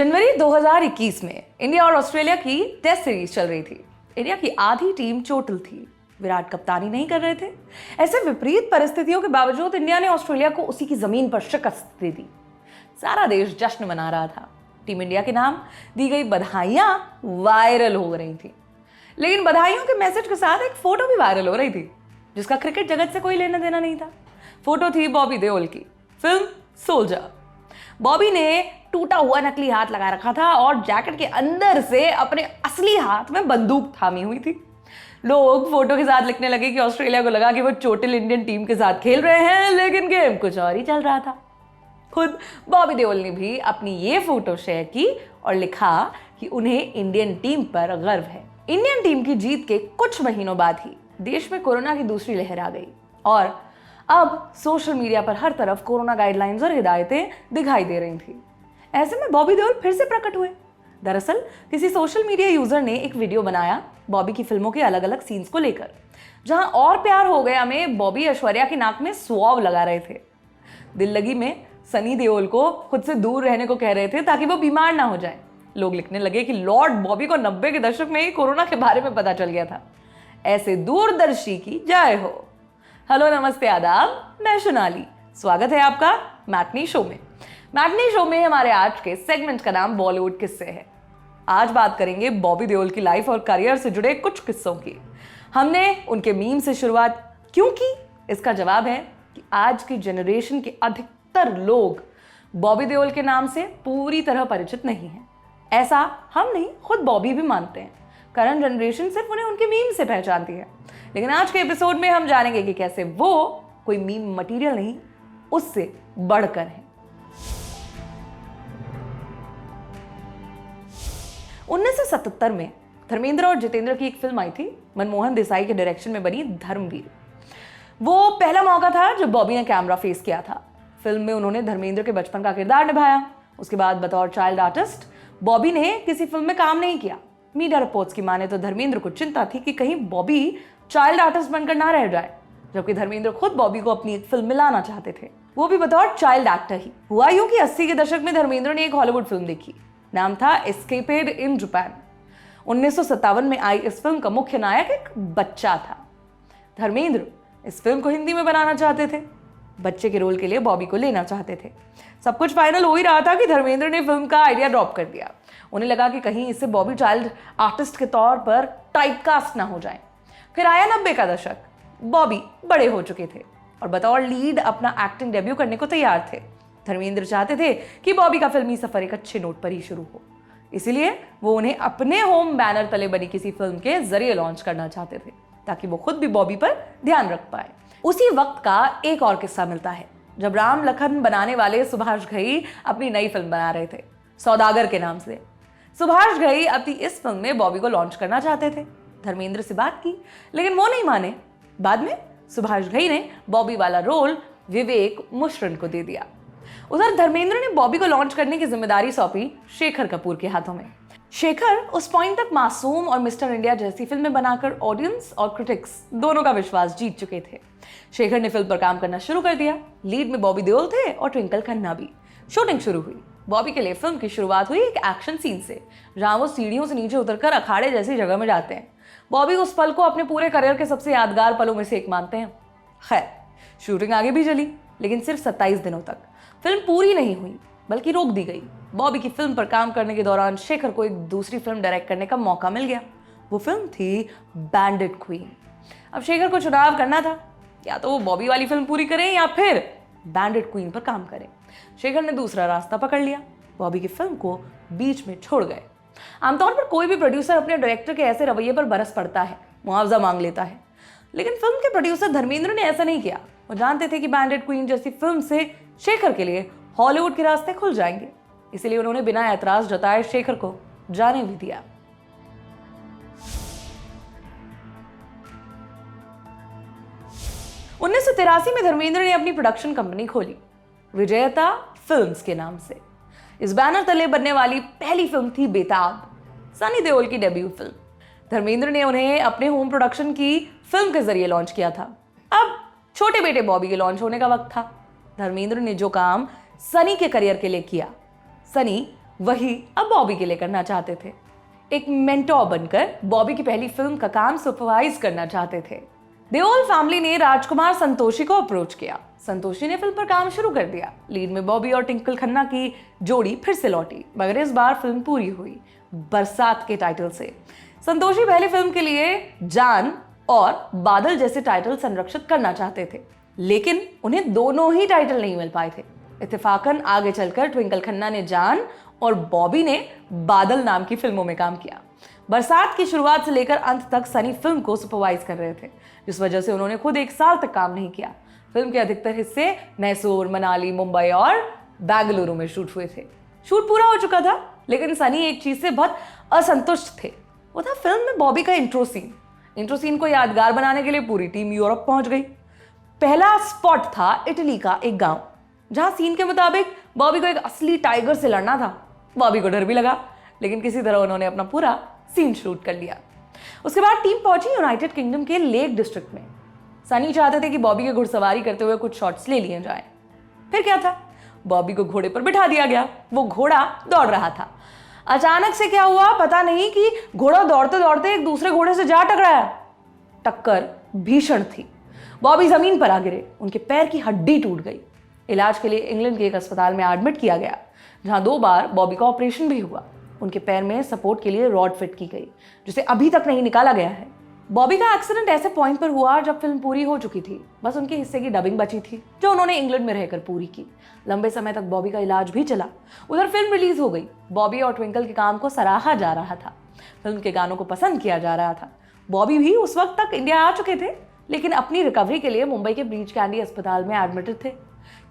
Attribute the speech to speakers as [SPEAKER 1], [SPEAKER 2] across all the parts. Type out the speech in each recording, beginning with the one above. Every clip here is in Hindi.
[SPEAKER 1] जनवरी 2021 में इंडिया और ऑस्ट्रेलिया की टेस्ट सीरीज चल रही थी। इंडिया की आधी टीम चोटिल थी, विराट कप्तानी नहीं कर रहे थे। ऐसे विपरीत परिस्थितियों के बावजूद इंडिया ने ऑस्ट्रेलिया को उसी की जमीन पर शिकस्त दे दी। सारा देश जश्न मना रहा था। टीम इंडिया के नाम दी गई बधाइयां वायरल हो रही थी, लेकिन बधाइयों के मैसेज के साथ एक फोटो भी वायरल हो रही थी जिसका क्रिकेट जगत से कोई लेना देना नहीं था। फोटो थी बॉबी देओल की फिल्म सोल्जर। बॉबी ने टूटा हुआ नकली हाथ लगा रखा था और जैकेट के अंदर से अपने असली हाथ में बंदूक थामी हुई थी। लोग फोटो के साथ लिखने लगे कि ऑस्ट्रेलिया को लगा कि वो चोटिल इंडियन टीम के साथ खेल रहे हैं, लेकिन गेम कुछ और ही चल रहा था। खुद बॉबी देओल ने भी अपनी ये फोटो शेयर की और लिखा कि उन्हें इंडियन टीम पर गर्व है। इंडियन टीम की जीत के कुछ महीनों बाद ही देश में कोरोना की दूसरी लहर आ गई और अब सोशल मीडिया पर हर तरफ कोरोना गाइडलाइंस और हिदायतें दिखाई दे रही थी। ऐसे में बॉबी देओल फिर से प्रकट हुए। दरअसल किसी सोशल मीडिया यूजर ने एक वीडियो बनाया बॉबी की फिल्मों के अलग अलग सीन्स को लेकर, जहां और प्यार हो गया में बॉबी ऐश्वर्या की नाक में स्वॉब लगा रहे थे। दिल लगी में सनी देओल को खुद से दूर रहने को कह रहे थे ताकि वो बीमार ना हो जाए। लोग लिखने लगे कि लॉर्ड बॉबी को 90 के दशक में ही कोरोना के बारे में पता चल गया था। ऐसे दूरदर्शी की जय हो। हेलो नमस्ते आदाब, मैं सोनाली। स्वागत है आपका मैटनी शो में। मैटनी शो में हमारे आज के सेगमेंट का नाम बॉलीवुड किस्से है। आज बात करेंगे बॉबी देओल की लाइफ और करियर से जुड़े कुछ किस्सों की। हमने उनके मीम से शुरुआत क्यों की, इसका जवाब है कि आज की जनरेशन के अधिकतर लोग बॉबी देओल के नाम से पूरी तरह परिचित नहीं हैं। ऐसा हम नहीं, खुद बॉबी भी मानते हैं। करंट जनरेशन सिर्फ उन्हें उनके मीम से पहचानती है, लेकिन आज के एपिसोड में हम जानेंगे कि कैसे वो कोई मीम मटेरियल नहीं, उससे बढ़कर है। 1977 में धर्मेंद्र और जितेंद्र की एक फिल्म आई थी, मनमोहन देसाई के डायरेक्शन में बनी धर्मवीर। वो पहला मौका था जब बॉबी ने कैमरा फेस किया था। फिल्म में उन्होंने धर्मेंद्र के बचपन का किरदार निभाया। उसके बाद बतौर चाइल्ड आर्टिस्ट बॉबी ने किसी फिल्म में काम नहीं किया। मीडिया रिपोर्ट्स की माने तो धर्मेंद्र को चिंता थी कि कहीं बॉबी चाइल्ड आर्टिस्ट बनकर ना रह जाए, जबकि धर्मेंद्र खुद बॉबी को अपनी एक फिल्म में लाना चाहते थे, वो भी बतौर चाइल्ड एक्टर ही। हुआ यूं कि 80 के दशक में धर्मेंद्र ने एक हॉलीवुड फिल्म देखी, नाम था एस्केपेड इन जापान। 1957 में आई इस फिल्म का मुख्य नायक एक बच्चा था। धर्मेंद्र इस फिल्म को हिंदी में बनाना चाहते थे, बच्चे के रोल के लिए बॉबी को लेना चाहते थे। सब कुछ फाइनल हो ही रहा था कि धर्मेंद्र ने फिल्म का आइडिया ड्रॉप कर दिया। उन्हें लगा कि कहीं इससे बॉबी चाइल्ड आर्टिस्ट के तौर पर टाइपकास्ट ना हो जाए। फिर आया 90 का दशक। बॉबी बड़े हो चुके थे और बतौर लीड अपना एक्टिंग डेब्यू करने को तैयार थे। धर्मेंद्र चाहते थे कि बॉबी का फिल्मी सफर एक अच्छे नोट पर ही शुरू हो, इसीलिए वो उन्हें अपने होम बैनर तले बनी किसी फिल्म के जरिए लॉन्च करना चाहते थे ताकि वो खुद भी बॉबी पर ध्यान रख पाए। उसी वक्त का एक और किस्सा मिलता है जब राम लखन बनाने वाले सुभाष घई अपनी नई फिल्म बना रहे थे सौदागर के नाम से। सुभाष घई अपनी इस फिल्म में बॉबी को लॉन्च करना चाहते थे। धर्मेंद्र से बात की, लेकिन वो नहीं माने। बाद में सुभाष घई ने बॉबी वाला रोल विवेक मुश्रन को दे दिया। उधर धर्मेंद्र ने बॉबी को लॉन्च करने की जिम्मेदारी सौंपी शेखर कपूर के हाथों में। शेखर उस पॉइंट तक मासूम और मिस्टर इंडिया जैसी फिल्में बनाकर ऑडियंस और क्रिटिक्स दोनों का विश्वास जीत चुके थे। शेखर ने फिल्म पर काम करना शुरू कर दिया। लीड में बॉबी देओल थे और ट्विंकल खन्ना भी। शूटिंग शुरू हुई। बॉबी के लिए फिल्म की शुरुआत हुई एक एक्शन सीन से, जहां वो सीढ़ियों से नीचे उतरकर अखाड़े जैसी जगह में जाते हैं। बॉबी उस पल को अपने पूरे करियर के सबसे यादगार पलों में से एक मानते हैं। खैर, शूटिंग आगे भी चली, लेकिन सिर्फ 27 दिनों तक। फिल्म पूरी नहीं हुई, बल्कि रोक दी गई। बॉबी की फिल्म पर काम करने के दौरान शेखर को एक दूसरी फिल्म डायरेक्ट करने का मौका मिल गया। वो फिल्म थी बैंडिट क्वीन। अब शेखर को चुनाव करना था, या तो वो बॉबी वाली फिल्म पूरी करें या फिर बैंडिट क्वीन पर काम करें। शेखर ने दूसरा रास्ता पकड़ लिया, बॉबी की फिल्म को बीच में छोड़ गए। आमतौर पर कोई भी प्रोड्यूसर अपने डायरेक्टर के ऐसे रवैये पर बरस पड़ता है, मुआवजा मांग लेता है, लेकिन फिल्म के प्रोड्यूसर धर्मेंद्र ने ऐसा नहीं किया। वो जानते थे कि बैंडिट क्वीन जैसी फिल्म से शेखर के लिए हॉलीवुड के रास्ते खुल जाएंगे, इसलिए उन्होंने बिना ऐतराज जताए शेखर को जाने भी दिया। उन्नीस में धर्मेंद्र ने अपनी प्रोडक्शन कंपनी खोली, विजयता फिल्म्स के नाम से। इस बैनर तले बनने वाली पहली फिल्म थी बेताब, सनी देओल की डेब्यू फिल्म। धर्मेंद्र ने उन्हें अपने होम प्रोडक्शन की फिल्म के जरिए लॉन्च किया था। अब छोटे बेटे बॉबी के लॉन्च होने का वक्त था। धर्मेंद्र ने जो काम सनी के करियर के लिए किया, सनी वही अब बॉबी के लिए करना चाहते थे। एक मेंटोर बनकर बॉबी की पहली फिल्म का काम सुपरवाइज करना चाहते थे। देओल फैमिली ने राजकुमार संतोषी को अप्रोच किया। संतोषी ने फिल्म पर काम शुरू कर दिया। लीड में बॉबी और ट्विंकल खन्ना की जोड़ी फिर से लौटी, मगर इस बार फिल्म पूरी हुई बरसात के टाइटल से। संतोषी पहली फिल्म के लिए जान और बादल जैसे टाइटल संरक्षित करना चाहते थे, लेकिन उन्हें दोनों ही टाइटल नहीं मिल पाए थे। इत्तेफाकन आगे चलकर ट्विंकल खन्ना ने जान और बॉबी ने बादल नाम की फिल्मों में काम किया। बरसात की शुरुआत से लेकर अंत तक सनी फिल्म को सुपरवाइज कर रहे थे, जिस वजह से उन्होंने खुद 1 साल तक काम नहीं किया। फिल्म के अधिकतर हिस्से मैसूर, मनाली, मुंबई और बेंगलुरु में शूट हुए थे। शूट पूरा हो चुका था, लेकिन सनी एक चीज से बहुत असंतुष्ट थे। वो था फिल्म में बॉबी का इंट्रो सीन। इंट्रो सीन को यादगार बनाने के लिए पूरी टीम यूरोप पहुंच गई। पहला स्पॉट था इटली का एक गांव, जहां सीन के मुताबिक बॉबी को एक असली टाइगर से लड़ना था। बॉबी को डर भी लगा, लेकिन किसी तरह उन्होंने अपना पूरा सीन शूट कर लिया। उसके बाद टीम पहुंची यूनाइटेड किंगडम के लेक डिस्ट्रिक्ट में। सनी चाहते थे कि बॉबी के घुड़सवारी करते हुए कुछ शॉट्स ले लिए जाएं। फिर क्या था, बॉबी को घोड़े पर बिठा दिया गया। वो घोड़ा दौड़ रहा था। अचानक से क्या हुआ पता नहीं कि घोड़ा दौड़ते दौड़ते एक दूसरे घोड़े से जा टकराया। टक्कर भीषण थी। बॉबी जमीन पर आ गिरे, उनके पैर की हड्डी टूट गई। इलाज के लिए इंग्लैंड के एक अस्पताल में एडमिट किया गया, जहां 2 बार बॉबी का ऑपरेशन भी हुआ। उनके पैर में सपोर्ट के लिए रॉड फिट की गई, जिसे अभी तक नहीं निकाला गया है। बॉबी का एक्सीडेंट ऐसे पॉइंट पर हुआ जब फिल्म पूरी हो चुकी थी। बस उनके हिस्से की डबिंग बची थी, जो उन्होंने इंग्लैंड में रहकर पूरी की। लंबे समय तक बॉबी का इलाज भी चला। उधर फिल्म रिलीज हो गई। बॉबी और ट्विंकल के काम को सराहा जा रहा था। फिल्म के गानों को पसंद किया जा रहा था। बॉबी भी उस वक्त तक इंडिया आ चुके थे, लेकिन अपनी रिकवरी के लिए मुंबई के ब्रीच कैंडी अस्पताल में एडमिटेड थे।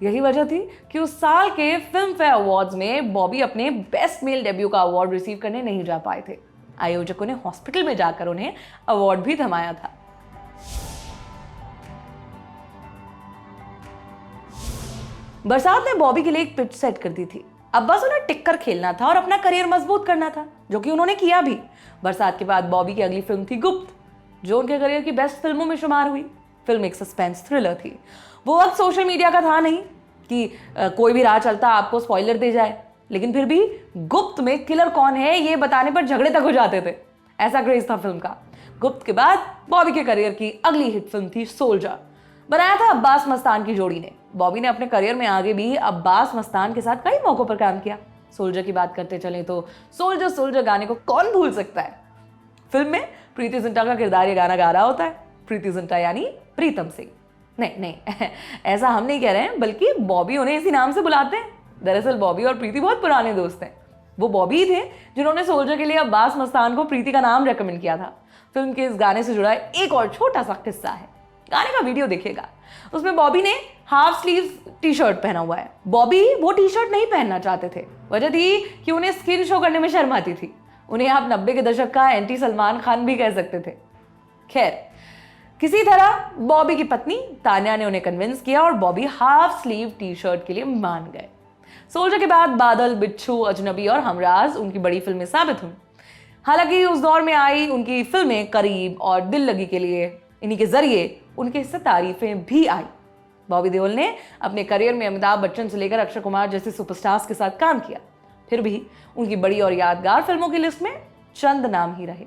[SPEAKER 1] यही वजह थी कि उस साल के फिल्म फेयर अवार्ड्स में बॉबी अपने बेस्ट मेल डेब्यू का अवार्ड रिसीव करने नहीं जा पाए थे। आयोजकों ने हॉस्पिटल में जाकर उन्हें अवार्ड भी थमाया था। बरसात ने बॉबी के लिए एक पिच सेट कर दी थी। अब बस उन्हें टिक कर खेलना था और अपना करियर मजबूत करना था, जो कि उन्होंने किया भी। बरसात के बाद बॉबी की अगली फिल्म थी गुप्त, जो उनके करियर की बेस्ट फिल्मों में शुमार हुई। फिल्म एक सस्पेंस थ्रिलर थी। वो वक्त सोशल मीडिया का था नहीं कि कोई भी राह चलता आपको स्पॉइलर दे जाए, लेकिन फिर भी गुप्त में किलर कौन है ये बताने पर झगड़े तक हो जाते थे। ऐसा क्रेज था फिल्म का। गुप्त के बाद बॉबी के करियर की अगली हिट फिल्म थी सोल्जर। बनाया था अब्बास मस्तान की जोड़ी ने। बॉबी ने अपने करियर में आगे भी अब्बास मस्तान के साथ कई मौकों पर काम किया। सोल्जर की बात करते चले तो सोल्जर सोल्जर गाने को कौन भूल सकता है। फिल्म में प्रीति जिंटा का किरदार ये गाना गा रहा होता है। प्रीति जिंटा यानी प्रीतम सिंह। नहीं ऐसा हम नहीं कह रहे हैं, बल्कि बॉबी उन्हें इसी नाम से बुलाते हैं। दरअसल बॉबी और प्रीति बहुत पुराने दोस्त हैं। वो बॉबी ही थे जिन्होंने सोल्जर के लिए अब्बास मस्तान को प्रीति का नाम रेकमेंड किया था। फिल्म के इस गाने से जुड़ा एक और छोटा सा किस्सा है। गाने का वीडियो देखिएगा। उसमें बॉबी ने हाफ स्लीव टी शर्ट पहना हुआ है। बॉबी वो टी शर्ट नहीं पहनना चाहते थे। वजह थी कि उन्हें स्किन शो करने में शर्म आती थी। उन्हें आप 90 के दशक का एंटी सलमान खान भी कह सकते थे। खैर, किसी तरह बॉबी की पत्नी तान्या ने उन्हें कन्विंस किया और Bobby half sleeve T shirt के लिए मान गए। सोल्जर के बाद बादल, बिच्छू, अजनबी और हमराज उनकी बड़ी फिल्में साबित हुई। हालांकि उस दौर में आई उनकी फिल्में करीब और दिल लगी के लिए इन्हीं के जरिए उनके हिस्से तारीफें भी आई। बॉबी देओल ने अपने करियर में अमिताभ बच्चन से लेकर अक्षय कुमार जैसे सुपरस्टार्स के साथ काम किया। फिर भी उनकी बड़ी और यादगार फिल्मों की लिस्ट में चंद नाम ही रहे।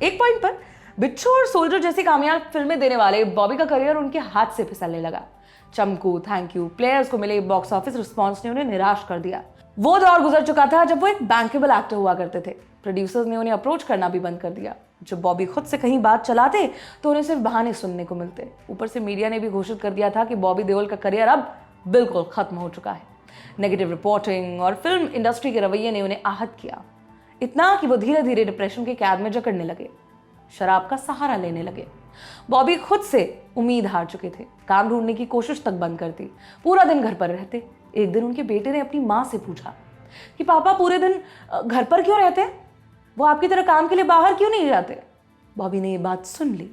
[SPEAKER 1] एक पॉइंट पर बिच्छू और सोल्जर जैसी कामयाब फिल्में देने वाले बॉबी का करियर उनके हाथ से फिसलने लगा। चमकू, थैंक यू, प्लेयर्स को मिले बॉक्स ऑफिस रिस्पांस ने उन्हें निराश कर दिया। वो दौर गुजर चुका था जब वो एक बैंकेबल एक्टर हुआ करते थे। प्रोड्यूसर्स ने उन्हें अप्रोच करना भी बंद कर दिया। जब बॉबी खुद से कहीं बात चलाते तो उन्हें सिर्फ बहाने सुनने को मिलते। ऊपर से मीडिया ने भी घोषित कर दिया था कि बॉबी देओल का करियर अब बिल्कुल खत्म हो चुका है। नेगेटिव रिपोर्टिंग और फिल्म इंडस्ट्री के रवैये ने उन्हें आहत किया, इतना कि वो धीरे धीरे डिप्रेशन के कैद में जकड़ने लगे, शराब का सहारा लेने लगे। बॉबी खुद से उम्मीद हार चुके थे। काम ढूंढने की कोशिश तक बंद कर दी। पूरा दिन घर पर रहते। एक दिन उनके बेटे ने अपनी माँ से पूछा कि पापा पूरे दिन घर पर क्यों रहते हैं? वो आपकी तरह काम के लिए बाहर क्यों नहीं जाते? बॉबी ने ये बात सुन ली।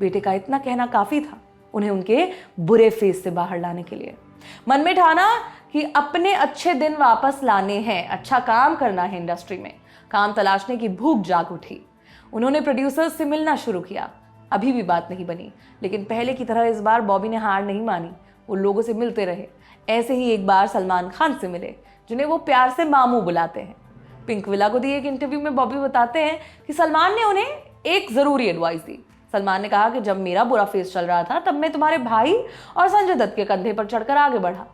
[SPEAKER 1] बेटे का इतना कहना काफी था उन्हें उनके बुरे फेस से बाहर लाने के लिए। मन में ठाना कि अपने अच्छे दिन वापस लाने हैं, अच्छा काम करना है। इंडस्ट्री में काम तलाशने की भूख जाग उठी। उन्होंने प्रोड्यूसर्स से मिलना शुरू किया। अभी भी बात नहीं बनी, लेकिन पहले की तरह इस बार बॉबी ने हार नहीं मानी। वो लोगों से मिलते रहे। ऐसे ही एक बार सलमान खान से मिले, जिन्हें वो प्यार से मामू बुलाते हैं। पिंक विला को दिए एक इंटरव्यू में बॉबी बताते हैं कि सलमान ने उन्हें एक ज़रूरी एडवाइस दी। सलमान ने कहा कि जब मेरा बुरा फेस चल रहा था तब मैं तुम्हारे भाई और संजय दत्त के कंधे पर चढ़कर आगे बढ़ा।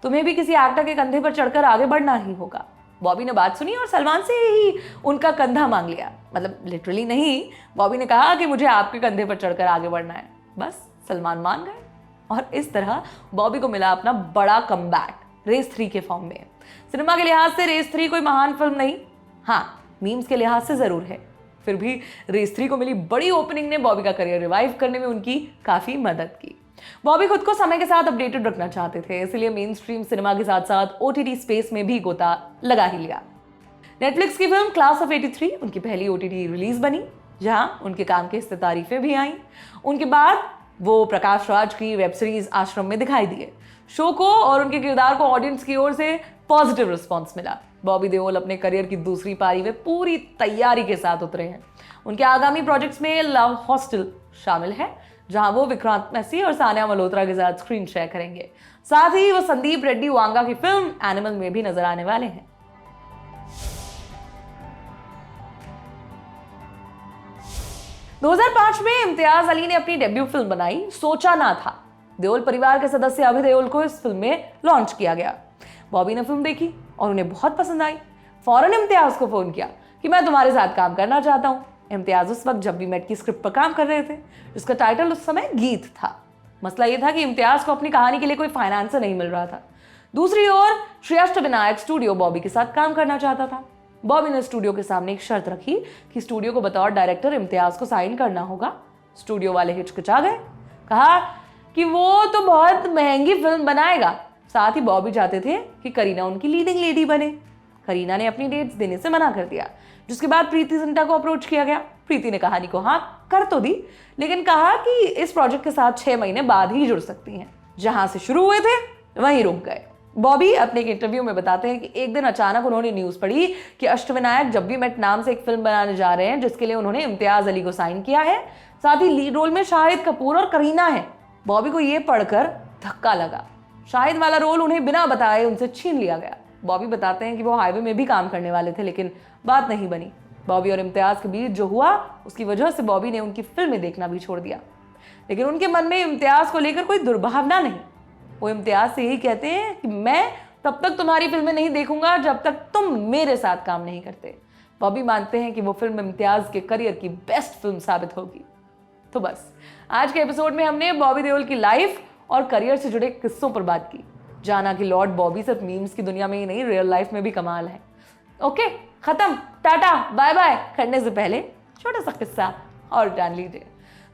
[SPEAKER 1] तुम्हें भी किसी एक्टर के कंधे पर चढ़कर आगे बढ़ना ही होगा। बॉबी ने बात सुनी और सलमान से ही उनका कंधा मांग लिया। मतलब लिटरली नहीं, बॉबी ने कहा कि मुझे आपके कंधे पर चढ़कर आगे बढ़ना है। बस सलमान मान गए और इस तरह बॉबी को मिला अपना बड़ा कमबैक रेस 3 के फॉर्म में। सिनेमा के लिहाज से रेस 3 कोई महान फिल्म नहीं, हाँ मीम्स के लिहाज से जरूर है। फिर भी रेस 3 को मिली बड़ी ओपनिंग ने बॉबी का करियर रिवाइव करने में उनकी काफी मदद की। बॉबी खुद को समय के साथ अपडेटेड रखना चाहते थे, इसलिए मेन स्ट्रीम सिनेमा के साथ साथ OTT स्पेस में भी गोता लगा ही लिया। नेटफ्लिक्स की फिल्म क्लास ऑफ 83 उनकी पहली OTT रिलीज बनी, जहां उनके काम के इससे तारीफें भी आईं। उनके बाद वो प्रकाश राज की वेब सीरीज आश्रम में दिखाई दिए। शो को और उनके किरदार को ऑडियंस की ओर से पॉजिटिव रिस्पॉन्स मिला। बॉबी देओल अपने करियर की दूसरी पारी में पूरी तैयारी के साथ उतरे हैं। उनके आगामी प्रोजेक्ट्स में लव हॉस्टल शामिल है, जहां वो विक्रांत मैसी और सानिया मल्होत्रा के साथ स्क्रीन शेयर करेंगे। साथ ही वो संदीप रेड्डी वांगा की फिल्म एनिमल में भी नजर आने वाले हैं। दो 2005 में इम्तियाज अली ने अपनी डेब्यू फिल्म बनाई सोचा ना था। देओल परिवार के सदस्य अभय देओल को इस फिल्म में लॉन्च किया गया। बॉबी ने फिल्म देखी और उन्हें बहुत पसंद आई। फौरन इम्तियाज को फोन किया कि मैं तुम्हारे साथ काम करना चाहता हूँ। इम्तियाज उस वक्त जब वी मेट की स्क्रिप्ट पर काम कर रहे थे, जिसका टाइटल उस समय गीत था। मसला ये था कि इम्तियाज को अपनी कहानी के लिए कोई फाइनेंसर नहीं मिल रहा था। दूसरी ओर श्री अष्टविनायक स्टूडियो बॉबी के साथ काम करना चाहता था। बॉबी ने स्टूडियो के सामने एक शर्त रखी कि स्टूडियो को बतौर डायरेक्टर इम्तियाज को साइन करना होगा। स्टूडियो वाले हिचकिचा गए, कहा कि वो तो बहुत महंगी फिल्म बनाएगा। साथ ही बॉबी चाहते थे कि करीना उनकी लीडिंग लेडी बने। करीना ने अपनी डेट्स देने से मना कर दिया, जिसके बाद प्रीति जिंटा को अप्रोच किया गया। प्रीति ने कहानी को हाँ कर तो दी, लेकिन कहा कि इस प्रोजेक्ट के साथ 6 महीने बाद ही जुड़ सकती हैं। जहां से शुरू हुए थे वहीं रुक गए। बॉबी अपने एक इंटरव्यू में बताते हैं कि एक दिन अचानक उन्होंने न्यूज पढ़ी कि अष्टविनायक जब वी मेट नाम से एक फिल्म बनाने जा रहे हैं, जिसके लिए उन्होंने इम्तियाज अली को साइन किया है। साथ ही लीड रोल में शाहिद कपूर और करीना है। बॉबी को यह पढ़कर धक्का लगा। शाहिद वाला रोल उन्हें बिना बताए उनसे छीन लिया गया। बॉबी बताते हैं कि वो हाईवे में भी काम करने वाले थे, लेकिन बात नहीं बनी। बॉबी और इम्तियाज के बीच जो हुआ उसकी वजह से बॉबी ने उनकी फिल्में देखना भी छोड़ दिया। लेकिन उनके मन में इम्तियाज को लेकर कोई दुर्भावना नहीं। वो इम्तियाज से यही कहते हैं कि मैं तब तक तुम्हारी फिल्में नहीं देखूंगा जब तक तुम मेरे साथ काम नहीं करते। बॉबी मानते हैं कि वो फिल्म इम्तियाज के करियर की बेस्ट फिल्म साबित होगी। तो बस आज के एपिसोड में हमने बॉबी देओल की लाइफ और करियर से जुड़े किस्सों पर बात की। जाना कि लॉर्ड बॉबी सिर्फ मीम्स की दुनिया में ही नहीं, रियल लाइफ में भी कमाल है। ओके, खत्म, टाटा बाय बाय करने से पहले छोटा सा किस्सा और जान लीजिए।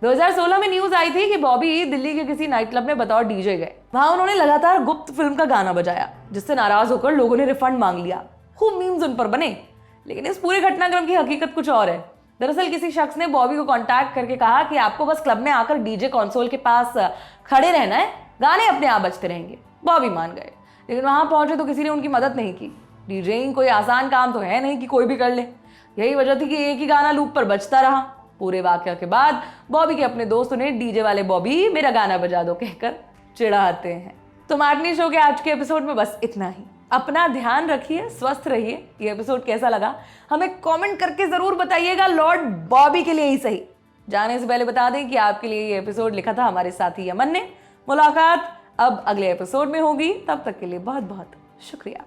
[SPEAKER 1] 2016 में न्यूज आई थी कि बॉबी दिल्ली के किसी नाइट क्लब में बतौर डीजे गए। वहां उन्होंने लगातार गुप्त फिल्म का गाना बजाया, जिससे नाराज होकर लोगों ने रिफंड मांग लिया। खूब मीम्स उन पर बने, लेकिन इस पूरे घटनाक्रम की हकीकत कुछ और है। दरअसल किसी शख्स ने बॉबी को कांटेक्ट करके कहा कि आपको बस क्लब में आकर डीजे कंसोल के पास खड़े रहना है, गाने अपने आप बजते रहेंगे। बॉबी मान गए, लेकिन वहां पहुंचे तो किसी ने उनकी मदद नहीं की। डीजेइंग कोई आसान काम तो है नहीं कि कोई भी कर ले। यही वजह थी कि एक ही गाना लूप पर बजता रहा। पूरे वाकया के बाद बॉबी के अपने दोस्त उन्हें डीजे वाले बॉबी मेरा गाना बजा दो कहकर चिढ़ाते हैं। तो मैटनी शो के आज के एपिसोड में बस इतना ही। अपना ध्यान रखिए, स्वस्थ रहिए। ये एपिसोड कैसा लगा हमें कमेंट करके जरूर बताइएगा, लॉर्ड बॉबी के लिए ही सही। जाने से पहले बता दें कि आपके लिए ये एपिसोड लिखा था हमारे साथी अमन ने। मुलाकात अब अगले एपिसोड में होगी, तब तक के लिए बहुत बहुत शुक्रिया।